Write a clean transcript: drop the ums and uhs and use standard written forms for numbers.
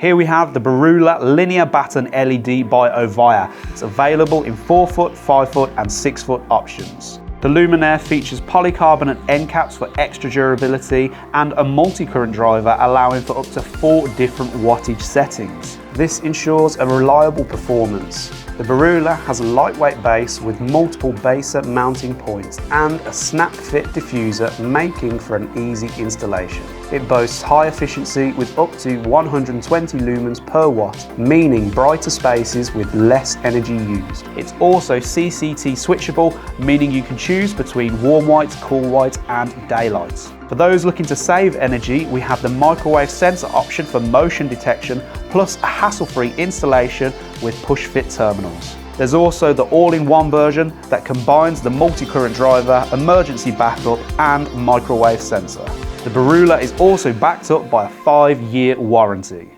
Here we have the Berula Linear Batten LED by Ovia. It's available in 4-foot, 5-foot and 6-foot options. The luminaire features polycarbonate end caps for extra durability and a multi-current driver allowing for up to 4 different wattage settings. This ensures a reliable performance. The Berula has a lightweight base with multiple baser mounting points and a snap-fit diffuser, making for an easy installation. It boasts high efficiency with up to 120 lumens per watt, meaning brighter spaces with less energy used. It's also CCT switchable, meaning you can choose between warm white, cool white and daylight. For those looking to save energy, we have the microwave sensor option for motion detection, plus a hassle-free installation with push-fit terminals. There's also the all-in-one version that combines the multi-current driver, emergency backup and microwave sensor. The Berula is also backed up by a 5-year warranty.